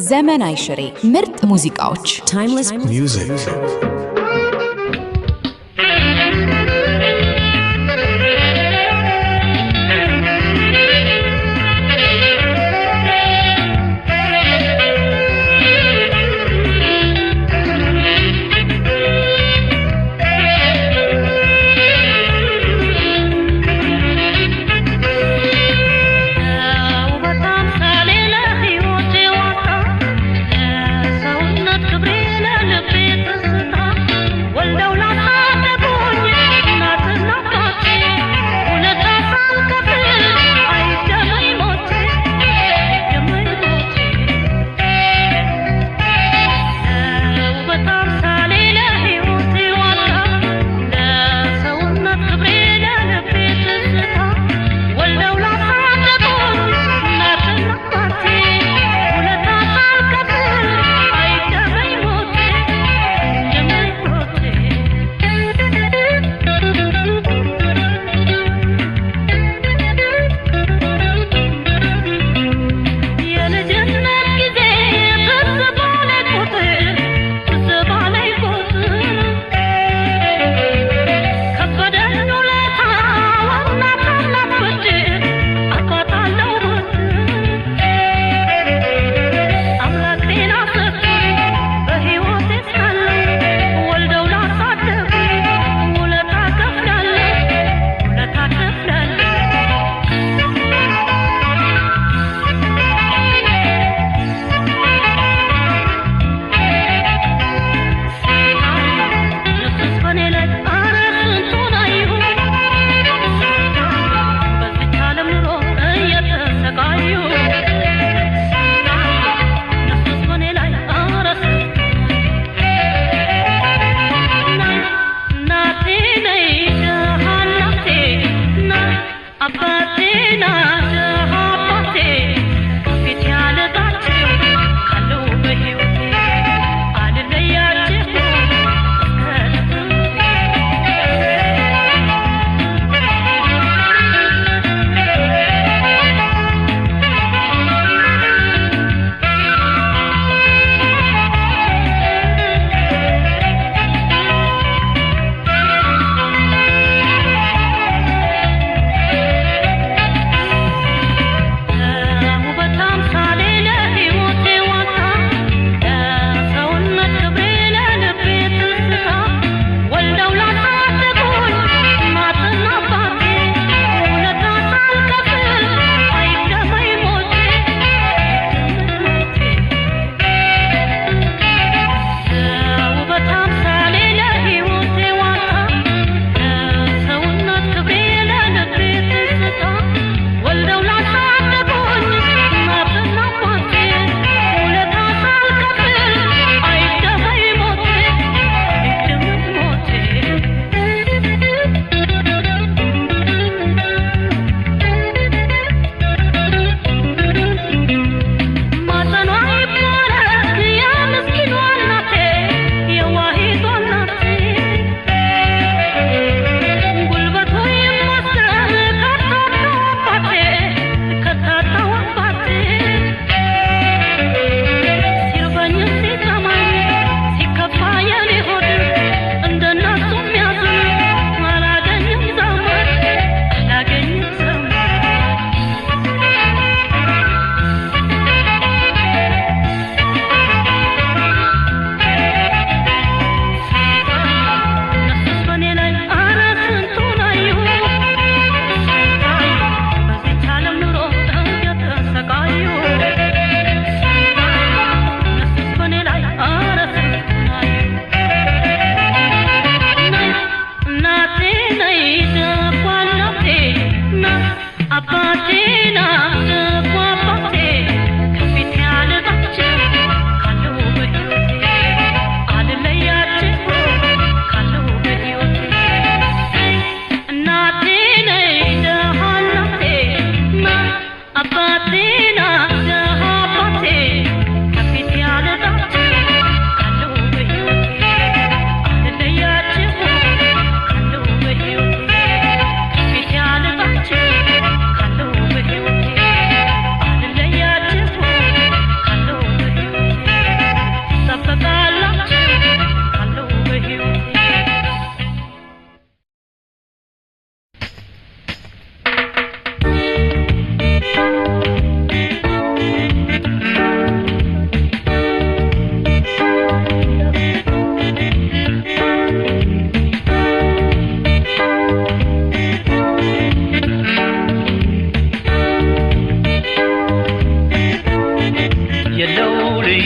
ዘመናዊ ሽሬ ምርጥ ሙዚቃዎች timeless music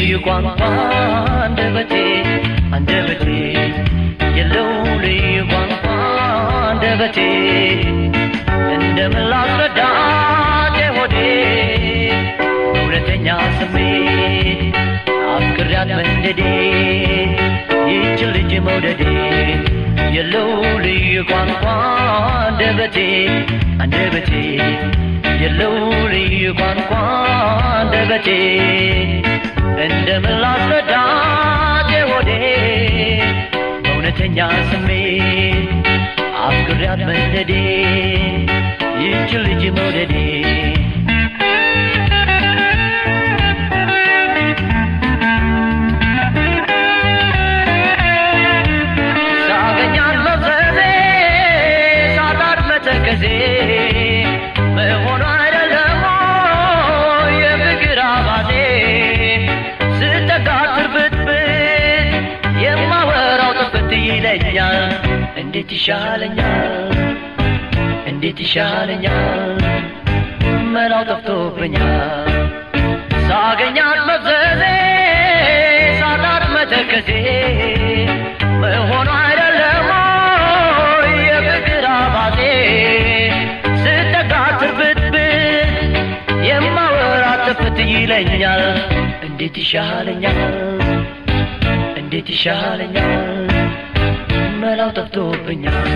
ልዩ ቋንቋ አንደበቴ የለው ልዩ ቋንቋ አንደበቴ እንደምን ላስረዳት የሆዴ እውነተኛ ስሜት አፍቅሬያት መንደዴ ይህች ልጅ መውደዴ የለው ልዩ ቋንቋ አንደበቴ የለው ልዩ ቋንቋ አንደበቴ እንደምን ላስረዳት የሆዴ እውነተኛ ስሜት አፍቅሬያት መንደዴ ይህች ልጅ መውደዴ ሳገኛት መፍዘዜ ሳጣት መተከዜ መሆኑ አይደለም የፍቅር አባዜ ስተጋትር ብትብት የማወራው ጥፍት ይለኛል እንዴት ይሻለኛል መላው ጠፍቶብኛል ሳገኛት መፍዘዜ ሳጣት መተከዜ መሆኑ አይደለም የፍቅር አባዜ ስተጋትር ብትብት የማወራት ጥፍት ይለኛል እንዴት ይሻለኛል መላው ጠፍቶብኛል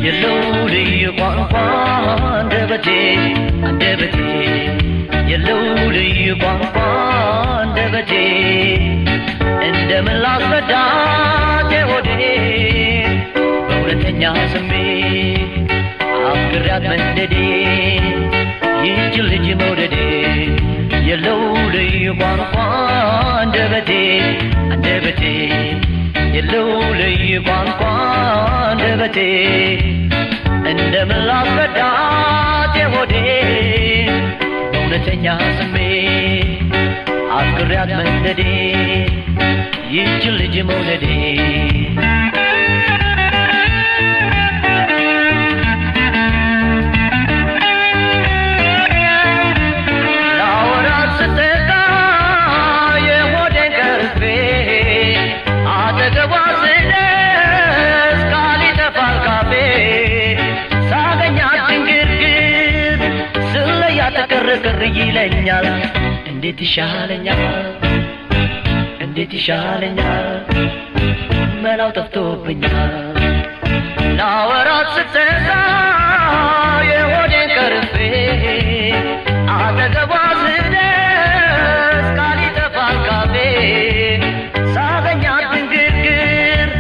የለው ልዩ ቋንቋ አንደበቴ የለው ልዩ ቋንቋ አንደበቴ እንደምን ላስረዳት የሆዴ በእውነተኛ ስሜት አፍቅሬያት መንደዴ ይህች ልጅ መውደዴ የለው ልዩ ቋንቋ አንደበቴ የለው ልዩ ቋንቋ አንደበቴ እንደምን ላስረዳት የሆዴ በእውነተኛ ስሜት አፍቅሬያት መንደዴ ይህች ልጅ መውደዴ ላወራት ስትጋ የሆዴን ቀርቤ አጠገቧ ስደርስ ቃል ይጠፋል ካፌ ሳገኛት ድንግርግር ስለያት ቅርቅር ይለኛል እንዴት ይሻለኛል መላው ጠፍቶብኛል ላወራት ስትጋ የሆዴን ቀርቤ አጠገቧ ስደርስ ቃል ይጠፋል ካፌ ሳገኛት ድንግርግር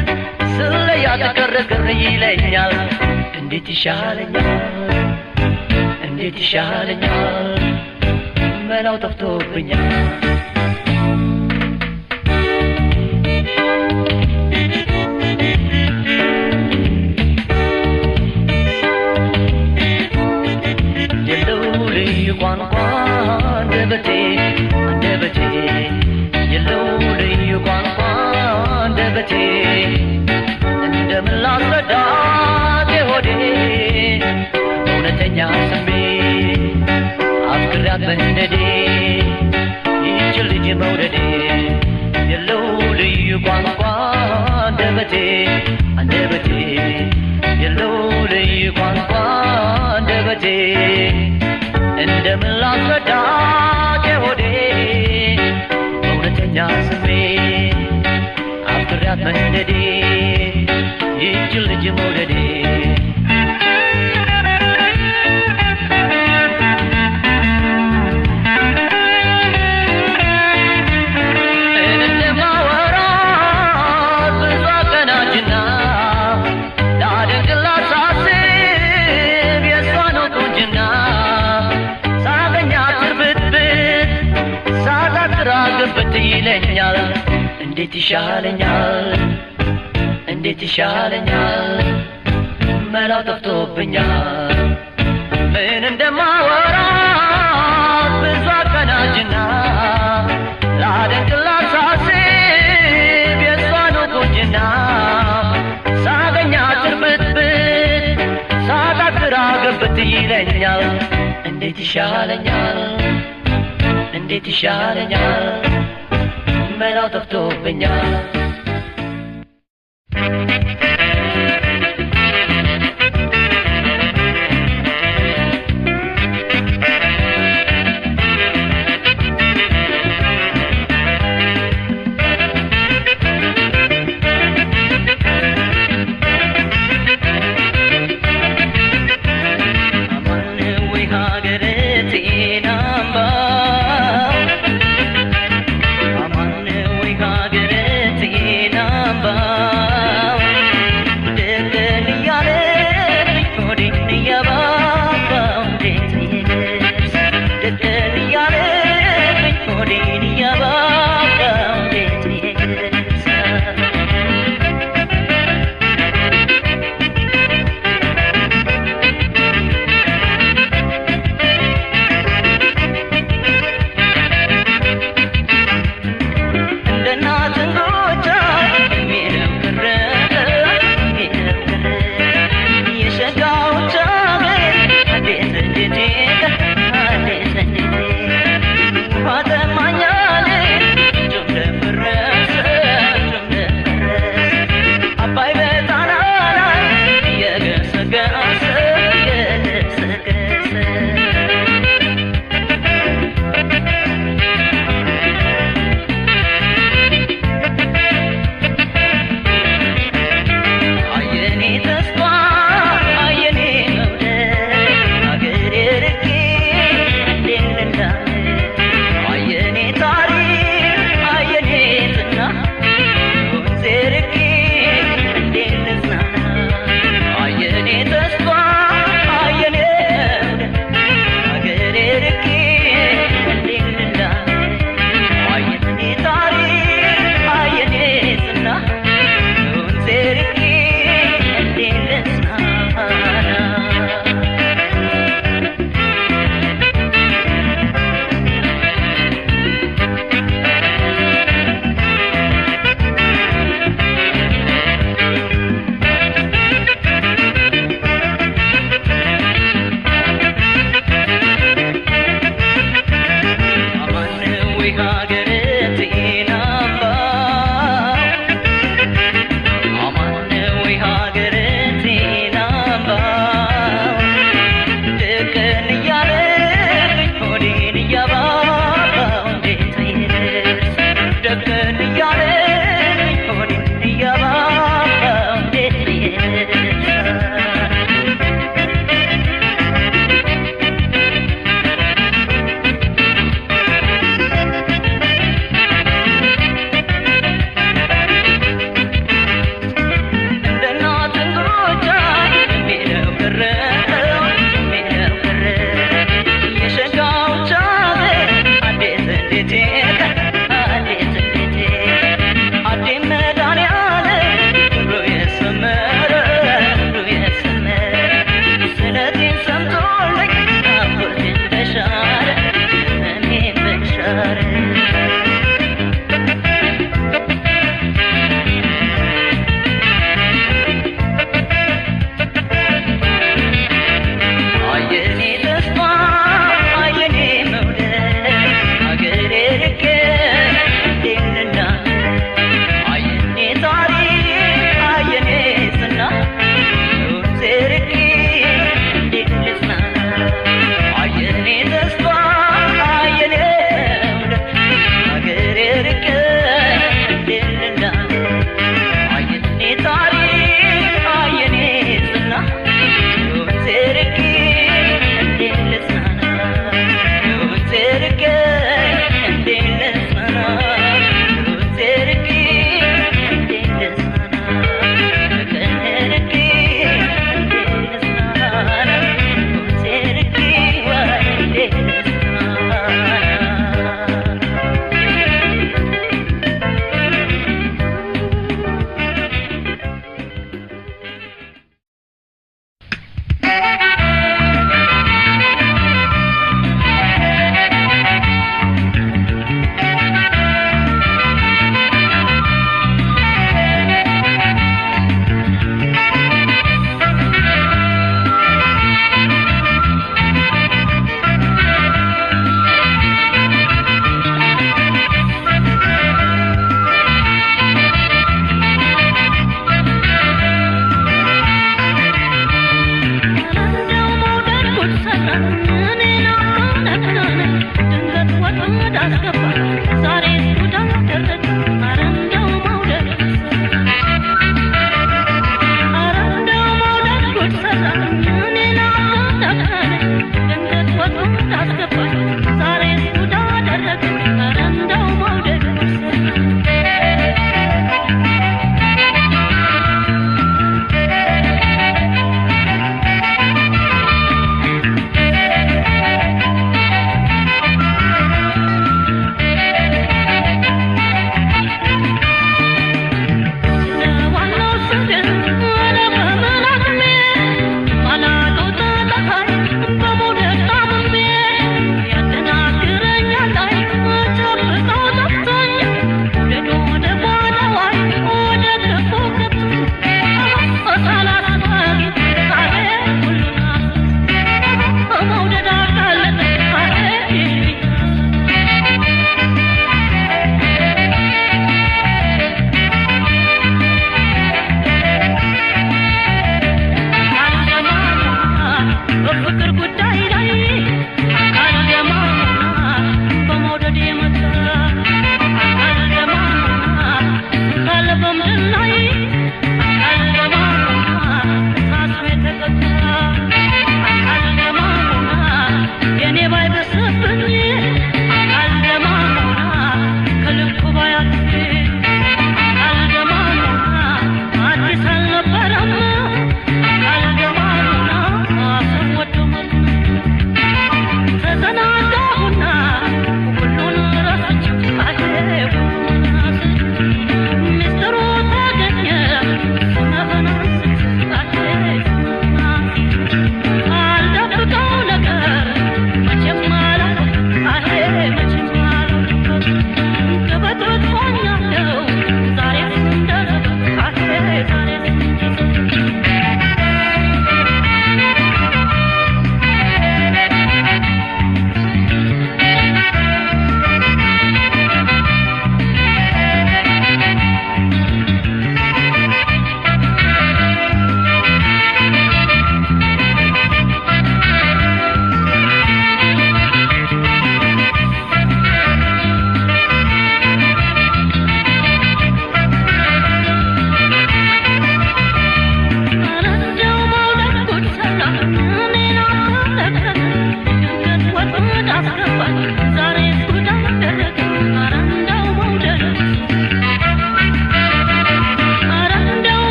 ስለያት ቅርቅር ይለኛል እንዴት ይሻለኛል መላው ጠፍቶብኛል የለው ልዩ ቋንቋ አንደበቴ የለው ልዩ ቋንቋ አንደበቴ እንደምን ላስረዳት የሆዴ እውነተኛ ስሜት አፍቅሬያት መንደዴ ይህች ልጅ መውደዴ የለው ልዩ ቋንቋ አንደበቴ የለው ልዩ ቋንቋ አንደበቴ እንደምን ላስረዳት የሆዴ እውነተኛ ስሜት አፍቅሬያት መንደዴ ይህች ልጅ መውደዴ ይለኛል እንዴት ይሻለኛል መላው ጠፍቶብኛል ምን እንደማወራ ብዙ አቀናጅና ላደንቅላት ሳስብ የሷን ቁንጅና ሳገኛት እርብትብት ሳጣት ግራ ገብት ይለኛል እንዴት ይሻለኛል እንዴት ይሻለኛል መላው ጠፍቶብኛል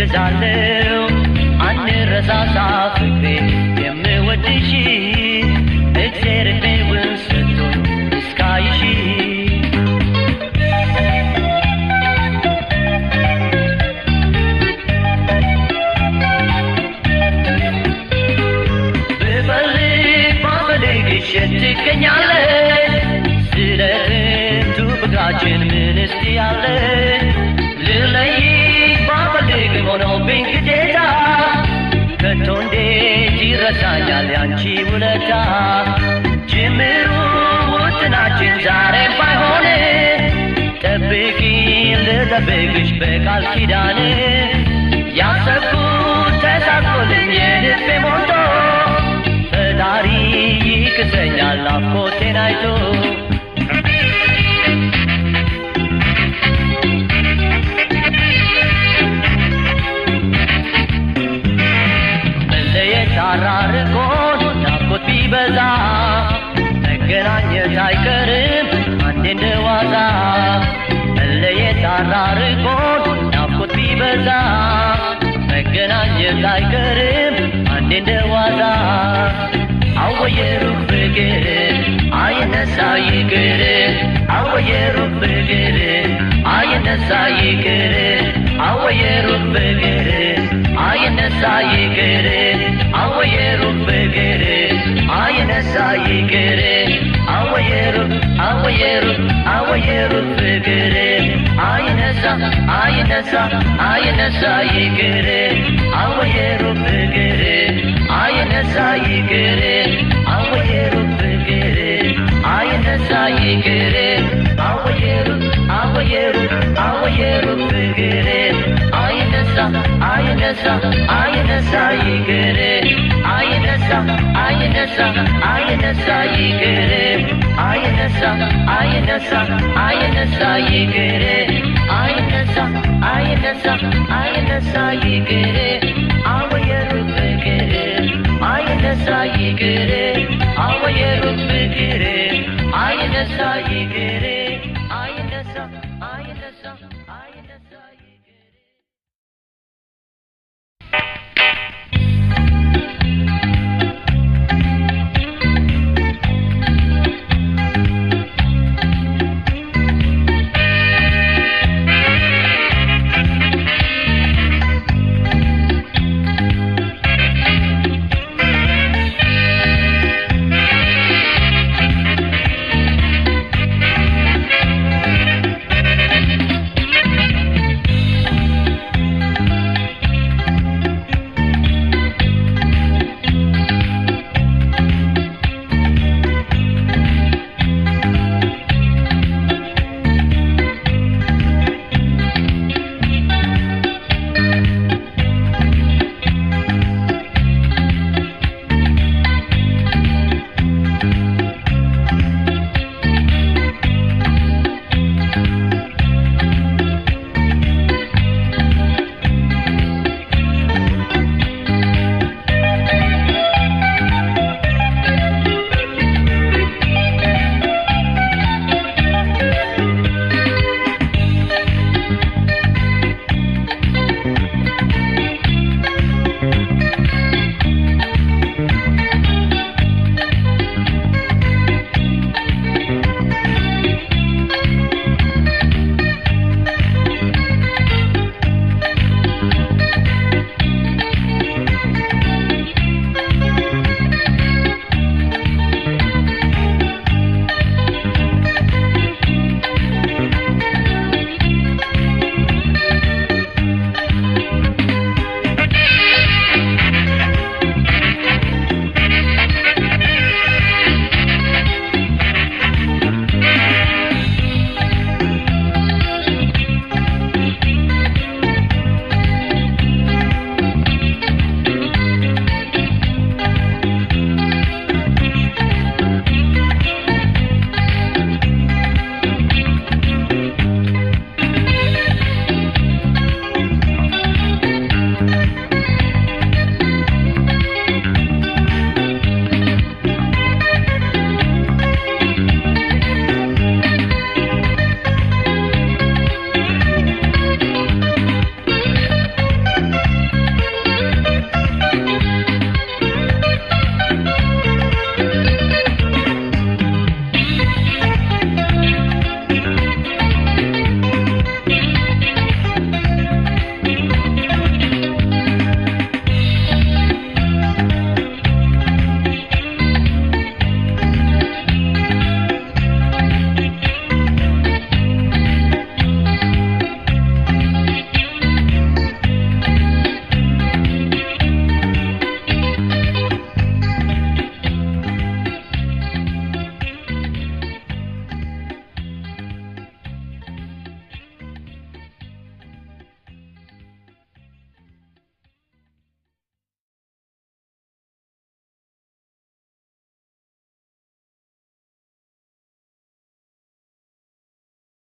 እገዛለሁ አንረሳሳ ፍቅሬ የምወድሽ እግዜር ዕድሜውን ሰጥቶኝ እስካይሽ ብፈልግ ባፈልግሽ ትገኛለሽ ስለ ጥንቱ ፍቅራችን ምን እስቲ ያለሽ ልለይሽ ባፈልግ ሆኖብኝ ግዴታ ከቶ እንዴት ይረሳኛል ያንቺ ውለታ ጅምሩ ውጥናችን ዛሬም ባይሆን ጠብቂኝ ልጠብቅሽ በቃል ኪዳን ያሰብኩት ተሳክቶልኝ የልቤ ሞልቶ ፈጣሪ ይክሰኛል ናፍቆቴን አይቶ ታራርቆን ናፍቆት ቢበዛ መገናኘት አይቀርም አንዴ እንደዋዛ መለየት ታራርቆን ናፍቆት ቢበዛ መገናኘት አይቀርም አንዴ እንደዋዛ አወየሩቅ ፍቅር አይነሳ ይቅር አወየሩቅ ፍቅር አይነሳ ይቅር አወየሩቅ ፍቅር አይነሳ ይቅር አወየሩቅ ፍቅር አይነሳ ይቅር አወየሩቅ ፍቅር አይነሳ ይቅር አወየሩቅ ፍቅር አይነሳ ይቅር አወየሩቅ ፍቅር አይነሳ ይቅር አወየሩቅ ፍቅር አይነሳ ይቅር አይነሳ ይቅር አይነሳ ይቅር አይነሳ ይቅር አወየሩቅ ፍቅር አይነሳ ይቅር አወየሩቅ ፍቅር አይነሳ ይቅር አይነሳ